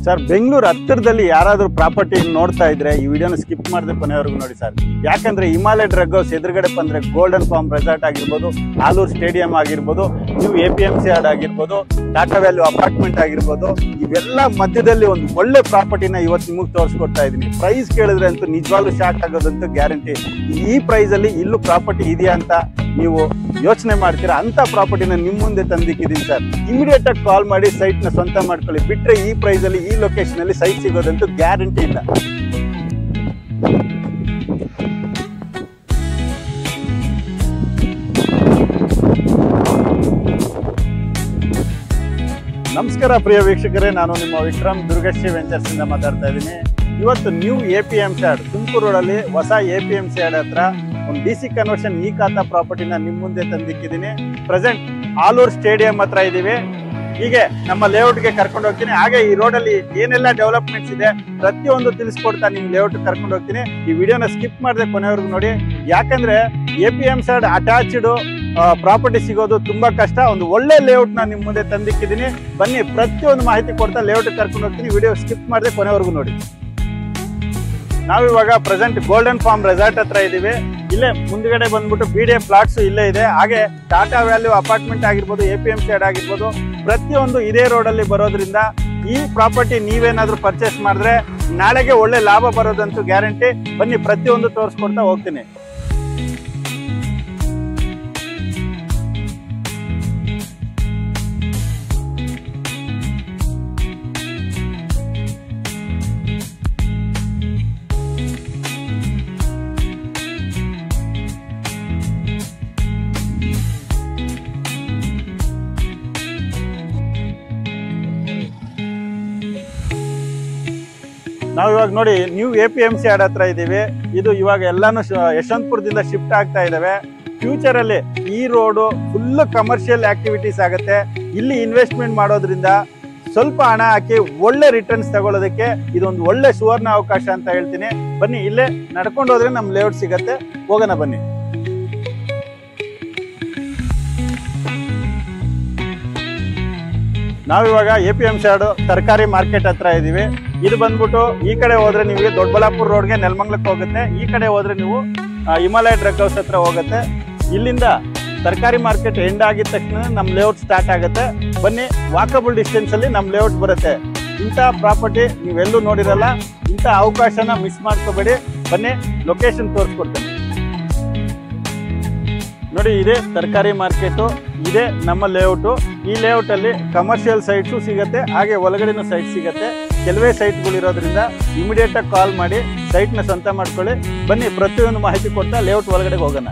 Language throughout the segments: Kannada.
ಸರ್ ಬೆಂಗಳೂರು ಹತ್ತಿರದಲ್ಲಿ ಯಾರಾದರೂ ಪ್ರಾಪರ್ಟಿ ನೋಡ್ತಾ ಇದ್ರೆ ಈ ವಿಡಿಯೋನ ಸ್ಕಿಪ್ ಮಾಡದೆ ಕೊನೆವರೆಗೂ ನೋಡಿ ಸರ್. ಯಾಕಂದ್ರೆ ಹಿಮಾಲಯ ಡ್ರಗ್ ಹೌಸ್ ಎದುರುಗಡೆ ಬಂದ್ರೆ ಗೋಲ್ಡನ್ ಫಾರ್ಮ್ ರೆಸಾರ್ಟ್ ಆಗಿರ್ಬೋದು, ಆಲೂರು ಸ್ಟೇಡಿಯಂ ಆಗಿರ್ಬೋದು, ನ್ಯೂ APMC ಯಾರ್ಡ್ ಆಗಿರ್ಬೋದು, ಟಾಟಾ ವ್ಯಾಲ್ಯೂ ಅಪಾರ್ಟ್ಮೆಂಟ್ ಆಗಿರ್ಬೋದು, ಇವೆಲ್ಲ ಮಧ್ಯದಲ್ಲಿ ಒಂದು ಒಳ್ಳೆ ಪ್ರಾಪರ್ಟಿನ ಇವತ್ತು ನಿಮಗೆ ತೋರಿಸ್ಕೊಡ್ತಾ ಇದ್ದೀನಿ. ಪ್ರೈಸ್ ಕೇಳಿದ್ರೆ ಅಂತೂ ನಿಜವಾಗ್ಲೂ ಶಾಕ್ ಆಗೋದಂತೂ ಗ್ಯಾರಂಟಿ. ಈ ಪ್ರೈಸ್ ಅಲ್ಲಿ ಇಲ್ಲೂ ಪ್ರಾಪರ್ಟಿ ಇದೆಯಾ ಅಂತ ನೀವು ಯೋಚನೆ ಮಾಡ್ತೀರಾ, ಅಂತ ಪ್ರಾಪರ್ಟಿನ ನಿಮ್ಮ ಮುಂದೆ ತಂದಿಕ್ಕಿದ್ದೀನಿ ಸರ್. ಇಮಿಡಿಯೇಟ್ ಆಗಿ ಕಾಲ್ ಮಾಡಿ ಸೈಟ್ ನ ಸ್ವಂತ ಮಾಡ್ಕೊಳ್ಳಿ. ಬಿಟ್ರೆ ಈ ಪ್ರೈಸ್ ಅಲ್ಲಿ ಈ ಲೊಕೇಶನ್ ಅಲ್ಲಿ ಸೈಟ್ ಸಿಗೋದಂತೂ ಗ್ಯಾರಂಟಿ ಇಲ್ಲ. ನಮಸ್ಕಾರ ಪ್ರಿಯ ವೀಕ್ಷಕರೇ, ನಾನು ನಿಮ್ಮ ವಿಕ್ರಮ್ ದುರ್ಗಶ್ರೀ ವೆಂಚರ್ಸ್ ಇಂದ ಮಾತಾಡ್ತಾ ಇದ್ದೀನಿ. ಇವತ್ತು ನ್ಯೂ APMC ಯಾರ್ಡ್ ತುಮಕೂರು ರೋಡಲ್ಲಿ ಹೊಸ APMC ಯಾರ್ಡ್ ಹತ್ರ ಒಂದು DC ಕನ್ವರ್ಷನ್ ಈ ಖಾತಾ ಪ್ರಾಪರ್ಟಿನ ನಿಮ್ಮ ಮುಂದೆ ತಂದಿಕ್ಕಿದ್ದೀನಿ. ಪ್ರೆಸೆಂಟ್ ಆಲೂರು ಸ್ಟೇಡಿಯಂ ಹತ್ರ ಇದ್ದೀವಿ. ಹೀಗೆ ನಮ್ಮ ಲೇಔಟ್ಗೆ ಕರ್ಕೊಂಡು ಹೋಗ್ತೀನಿ. ಹಾಗೆ ಈ ರೋಡಲ್ಲಿ ಏನೆಲ್ಲ ಡೆವಲಪ್ಮೆಂಟ್ಸ್ ಇದೆ ಪ್ರತಿಯೊಂದು ತಿಳಿಸ್ಕೊಡ್ತಾ ನಿಮ್ ಲೇಔಟ್ ಕರ್ಕೊಂಡು ಹೋಗ್ತೀನಿ. ಈ ವಿಡಿಯೋನ ಸ್ಕಿಪ್ ಮಾಡದೆ ಕೊನೆವರೆಗೂ ನೋಡಿ. ಯಾಕಂದ್ರೆ APMC ಯಾರ್ಡ್ ಅಟ್ಯಾಚ್ಡ್ ಪ್ರಾಪರ್ಟಿ ಸಿಗೋದು ತುಂಬಾ ಕಷ್ಟ. ಒಂದು ಒಳ್ಳೆ ಲೇಔಟ್ ನ ನಿಮ್ ಮುಂದೆ ತಂದಿಕ್ಕಿದ್ದೀನಿ. ಬನ್ನಿ ಪ್ರತಿಯೊಂದು ಮಾಹಿತಿ ಕೊಡ್ತಾ ಲೇಔಟ್ ಕರ್ಕೊಂಡು ಹೋಗ್ತೀನಿ. ವಿಡಿಯೋ ಸ್ಕಿಪ್ ಮಾಡದೆ ಕೊನೆವರೆಗೂ ನೋಡಿ. ನಾವಿವಾಗ ಪ್ರೆಸೆಂಟ್ ಗೋಲ್ಡನ್ ಫಾರ್ಮ್ ರೆಸಾರ್ಟ್ ಹತ್ರ ಇದ್ದೀವಿ. ಇಲ್ಲೇ ಮುಂದ್ಗಡೆ ಬಂದ್ಬಿಟ್ಟು BDA ಪ್ಲಾಟ್ಸ್ ಇಲ್ಲೇ ಇದೆ. ಹಾಗೆ ಟಾಟಾ ವ್ಯಾಲ್ಯೂ ಅಪಾರ್ಟ್ಮೆಂಟ್ ಆಗಿರ್ಬೋದು, APMC ಯಾರ್ಡ್ ಆಗಿರ್ಬೋದು, ಪ್ರತಿಯೊಂದು ಇದೇ ರೋಡ್ ಅಲ್ಲಿ ಬರೋದ್ರಿಂದ ಈ ಪ್ರಾಪರ್ಟಿ ನೀವೇನಾದ್ರೂ ಪರ್ಚೇಸ್ ಮಾಡಿದ್ರೆ ನಾಳೆಗೆ ಒಳ್ಳೆ ಲಾಭ ಬರೋದಂತೂ ಗ್ಯಾರಂಟಿ. ಬನ್ನಿ ಪ್ರತಿಯೊಂದು ತೋರಿಸ್ಕೊಡ್ತಾ ಹೋಗ್ತೀನಿ. ನಾವು ಇವಾಗ ನೋಡಿ ನ್ಯೂ APMC ಯಾರ್ಡ್ ಹತ್ರ ಇದ್ದೀವಿ. ಇದು ಇವಾಗ ಎಲ್ಲಾನು ಯಶವಂತಪುರದಿಂದ ಶಿಫ್ಟ್ ಆಗ್ತಾ ಇದಾವೆ. ಫ್ಯೂಚರ್ ಅಲ್ಲಿ ಈ ರೋಡು ಫುಲ್ ಕಮರ್ಷಿಯಲ್ ಆಕ್ಟಿವಿಟೀಸ್ ಆಗುತ್ತೆ. ಇಲ್ಲಿ ಇನ್ವೆಸ್ಟ್ಮೆಂಟ್ ಮಾಡೋದ್ರಿಂದ ಸ್ವಲ್ಪ ಹಣ ಹಾಕಿ ಒಳ್ಳೆ ರಿಟರ್ನ್ಸ್ ತಗೊಳ್ಳೋದಕ್ಕೆ ಇದೊಂದು ಒಳ್ಳೆ ಸುವರ್ಣ ಅವಕಾಶ ಅಂತ ಹೇಳ್ತೀನಿ. ಬನ್ನಿ ಇಲ್ಲೇ ನಡ್ಕೊಂಡು ಹೋದ್ರೆ ನಮ್ ಲೇಔಟ್ ಸಿಗತ್ತೆ. ಹೋಗೋಣ ಬನ್ನಿ. ನಾವಿವಾಗ APMC ಯಾರ್ಡ್ ತರಕಾರಿ ಮಾರ್ಕೆಟ್ ಹತ್ರ ಇದೀವಿ. ಇದು ಬಂದ್ಬಿಟ್ಟು ಈ ಕಡೆ ಹೋದ್ರೆ ನಿಮಗೆ ದೊಡ್ಡಬಳ್ಳಾಪುರ ರೋಡ್ಗೆ ನೆಲಮಂಗಲಕ್ಕೆ ಹೋಗುತ್ತೆ. ಈ ಕಡೆ ಹೋದ್ರೆ ನೀವು ಹಿಮಾಲಯ ಡ್ರಗ್ ಹೌಸ್ ಹತ್ರ ಹೋಗುತ್ತೆ. ಇಲ್ಲಿಂದ ತರಕಾರಿ ಮಾರ್ಕೆಟ್ ಎಂಡ್ ಆಗಿದ ತಕ್ಷಣ ನಮ್ ಲೇಔಟ್ ಸ್ಟಾರ್ಟ್ ಆಗುತ್ತೆ. ಬನ್ನಿ ವಾಕಬಲ್ ಡಿಸ್ಟೆನ್ಸ್ ಅಲ್ಲಿ ನಮ್ ಲೇಔಟ್ ಬರುತ್ತೆ. ಇಂಥ ಪ್ರಾಪರ್ಟಿ ನೀವೆಲ್ಲೂ ನೋಡಿರಲ್ಲ. ಇಂಥ ಅವಕಾಶನ ಮಿಸ್ ಮಾಡ್ಕೋಬೇಡಿ. ಬನ್ನಿ ಲೊಕೇಶನ್ ತೋರಿಸ್ಕೊಡ್ತೇನೆ ನೋಡಿ. ಇದೇ ತರಕಾರಿ ಮಾರ್ಕೆಟ್, ಇದೇ ನಮ್ಮ ಲೇಔಟ್. ಈ ಲೇಔಟ್ ಅಲ್ಲಿ ಕಮರ್ಷಿಯಲ್ ಸೈಟ್ಸು ಸಿಗುತ್ತೆ, ಹಾಗೆ ಒಳಗಡೆನೂ ಸೈಟ್ ಸಿಗುತ್ತೆ. ಕೆಲವೇ ಸೈಟ್ಗಳು ಇರೋದ್ರಿಂದ ಇಮಿಡಿಯೇಟ್ ಆಗಿ ಕಾಲ್ ಮಾಡಿ ಸೈಟ್ ನ ಸ್ವಂತ ಮಾಡ್ಕೊಳ್ಳಿ. ಬನ್ನಿ ಪ್ರತಿಯೊಂದು ಮಾಹಿತಿ ಕೊಡ್ತಾ ಲೇಔಟ್ ಒಳಗಡೆ ಹೋಗೋಣ.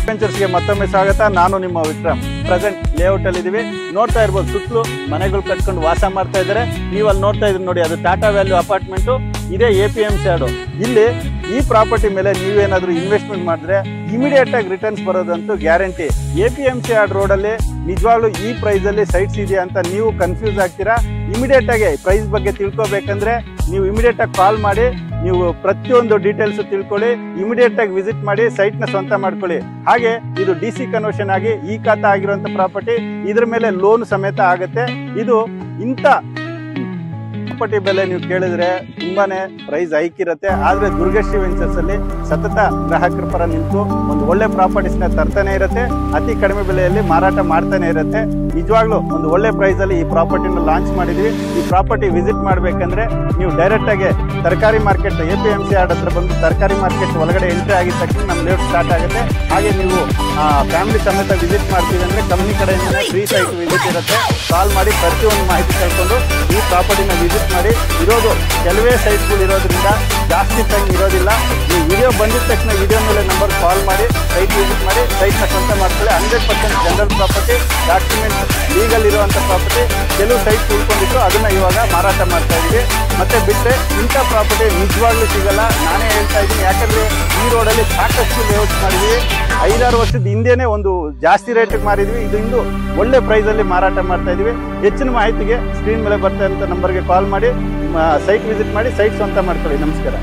ವೆಂಚರ್ಸ್ಗೆ ಮತ್ತೊಮ್ಮೆ ಸ್ವಾಗತ. ನಾನು ನಿಮ್ಮ ವಿಕ್ರಮ್. ಪ್ರೆಸೆಂಟ್ ಲೇಔಟ್ ಅಲ್ಲಿ ಇದೀವಿ. ನೋಡ್ತಾ ಇರ್ಬೋದು ಸುತ್ತಲೂ ಮನೆಗಳು ಕಟ್ಕೊಂಡು ವಾಸ ಮಾಡ್ತಾ ಇದ್ದಾರೆ. ನೀವು ಅಲ್ಲಿ ನೋಡ್ತಾ ಇದ್ರಿ ನೋಡಿ, ಅದು ಟಾಟಾ ವ್ಯಾಲ್ಯೂ ಅಪಾರ್ಟ್ಮೆಂಟ್. ಇದೇ APMC ಯಾರ್ಡ್. ಇಲ್ಲಿ ಈ ಪ್ರಾಪರ್ಟಿ ಮೇಲೆ ನೀವೇನಾದ್ರೂ ಇನ್ವೆಸ್ಟ್ಮೆಂಟ್ ಮಾಡಿದ್ರೆ ಇಮಿಡಿಯೇಟ್ ಆಗಿ ರಿಟರ್ನ್ಸ್ ಬರೋದಂತೂ ಗ್ಯಾರಂಟಿ. APMC ಯಾರ್ಡ್ ರೋಡ್ ಅಲ್ಲಿ ನಿಜವಾಗ್ಲೂ ಈ ಪ್ರೈಸ್ ಅಲ್ಲಿ ಸೈಟ್ಸ್ ಇದೆಯಾ ಅಂತ ನೀವು ಕನ್ಫ್ಯೂಸ್ ಆಗ್ತೀರಾ. ಇಮಿಡಿಯೇಟ್ ಆಗಿ ಪ್ರೈಸ್ ಬಗ್ಗೆ ತಿಳ್ಕೊಬೇಕಂದ್ರೆ ನೀವು ಇಮಿಡಿಯೇಟ್ ಆಗಿ ಕಾಲ್ ಮಾಡಿ ನೀವು ಪ್ರತಿಯೊಂದು ಡೀಟೇಲ್ಸ್ ತಿಳ್ಕೊಳ್ಳಿ. ಇಮಿಡಿಯೇಟ್ ಆಗಿ ವಿಸಿಟ್ ಮಾಡಿ ಸೈಟ್ ನ ಸ್ವಂತ ಮಾಡ್ಕೊಳ್ಳಿ. ಹಾಗೆ ಇದು DC ಕನ್ವರ್ಷನ್ ಆಗಿ ಈ ಖಾತಾ ಆಗಿರುವಂತ ಪ್ರಾಪರ್ಟಿ. ಇದ್ರ ಮೇಲೆ ಲೋನ್ ಸಮೇತ ಆಗುತ್ತೆ. ಇದು ಇಂಥ ಪ್ರಾಪರ್ಟಿ ಬೆಲೆ ನೀವು ಕೇಳಿದ್ರೆ ತುಂಬಾನೇ ಪ್ರೈಸ್ ಹೈಕ್ ಇರುತ್ತೆ. ಆದ್ರೆ ದುರ್ಗಶ್ರೀ ವೆಂಚರ್ಸ್ ಅಲ್ಲಿ ಸತತ ಗ್ರಾಹಕರ ಪರ ನಿಂತು ಒಂದು ಒಳ್ಳೆ ಪ್ರಾಪರ್ಟೀಸ್ ನ ತರ್ತಾನೆ ಇರುತ್ತೆ. ಅತಿ ಕಡಿಮೆ ಬೆಲೆಯಲ್ಲಿ ಮಾರಾಟ ಮಾಡ್ತಾನೆ ಇರುತ್ತೆ. ನಿಜವಾಗ್ಲೂ ಒಂದು ಒಳ್ಳೆ ಪ್ರೈಸ್ ಅಲ್ಲಿ ಈ ಪ್ರಾಪರ್ಟಿನ ಲಾಂಚ್ ಮಾಡಿದ್ವಿ. ಈ ಪ್ರಾಪರ್ಟಿ ವಿಸಿಟ್ ಮಾಡ್ಬೇಕಂದ್ರೆ ನೀವು ಡೈರೆಕ್ಟ್ ಆಗಿ ತರಕಾರಿ ಮಾರ್ಕೆಟ್ APMC ಯಾರ್ಡ್ ಹತ್ರ ಬಂದು ತರಕಾರಿ ಮಾರ್ಕೆಟ್ ಒಳಗಡೆ ಎಂಟ್ರಿ ಆಗಿದ ತಕ್ಷಣ ನಮ್ಮ ಲೇಔಟ್ ಸ್ಟಾರ್ಟ್ ಆಗುತ್ತೆ. ಹಾಗೆ ನೀವು ಫ್ಯಾಮಿಲಿ ಸಮೇತ ವಿಸಿಟ್ ಮಾಡ್ತೀವಿ ಅಂದ್ರೆ ಕಂಪ್ನಿ ಕಡೆಯಿಂದ ಫ್ರೀ ಸೈಟ್ ವಿಸಿಟ್ ಇರುತ್ತೆ. ಕಾಲ್ ಮಾಡಿ ಪ್ರತಿಯೊಂದು ಮಾಹಿತಿ ತಿಳ್ಕೊಂಡು ಈ ಪ್ರಾಪರ್ಟಿನ ವಿಸಿಟ್ ಮಾಡಿ. ಇರೋದು ಕೆಲವೇ ಸೈಟ್ಗಳು ಇರೋದ್ರಿಂದ ಜಾಸ್ತಿ ಟೈಮ್ ಇರೋದಿಲ್ಲ. ಈ ವಿಡಿಯೋ ಬಂದಿದ ತಕ್ಷಣ ವಿಡಿಯೋ ಮೇಲೆ ನಂಬರ್ ಕಾಲ್ ಮಾಡಿ ಸೈಟ್ ವಿಸಿಟ್ ಮಾಡಿ ಸೈಟ್ ನ ಸ್ವಂತ ಮಾಡ್ಕೊಳ್ಳಿ. 100% ಜನರಲ್ ಪ್ರಾಪರ್ಟಿ, ಡಾಕ್ಯುಮೆಂಟ್ ಲೀಗಲ್ ಇರುವಂತ ಪ್ರಾಪರ್ಟಿ. ಕೆಲವು ಸೈಟ್ ಉಳ್ಕೊಂಡಿತ್ತು, ಅದನ್ನ ಇವಾಗ ಮಾರಾಟ ಮಾಡ್ತಾ ಇದೀವಿ. ಮತ್ತೆ ಬಿಟ್ಟರೆ ಇಂಥ ಪ್ರಾಪರ್ಟಿ ನಿಜವಾಗ್ಲೂ ಸಿಗಲ್ಲ, ನಾನೇ ಹೇಳ್ತಾ ಇದ್ದೀನಿ. ಯಾಕಂದ್ರೆ ಈ ರೋಡಲ್ಲಿ ಸಾಕಷ್ಟು ಲೇಔಟ್ ಮಾಡಿದ್ವಿ. 5-6 ವರ್ಷದ ಹಿಂದೆನೆ ಒಂದು ಜಾಸ್ತಿ ರೇಟ್ ಮಾರಿದ್ವಿ. ಇದು ಇಂದು ಒಳ್ಳೆ ಪ್ರೈಸ್ ಅಲ್ಲಿ ಮಾರಾಟ ಮಾಡ್ತಾ ಇದೀವಿ. ಹೆಚ್ಚಿನ ಮಾಹಿತಿಗೆ ಸ್ಕ್ರೀನ್ ಮೇಲೆ ಬರ್ತಾ ಇರುವಂತ ನಂಬರ್ಗೆ ಕಾಲ್ ಮಾಡಿ ಸೈಟ್ ವಿಸಿಟ್ ಮಾಡಿ ಸೈಟ್ ಸ್ವಂತ ಮಾಡ್ಕೊಳ್ಳಿ. ನಮಸ್ಕಾರ.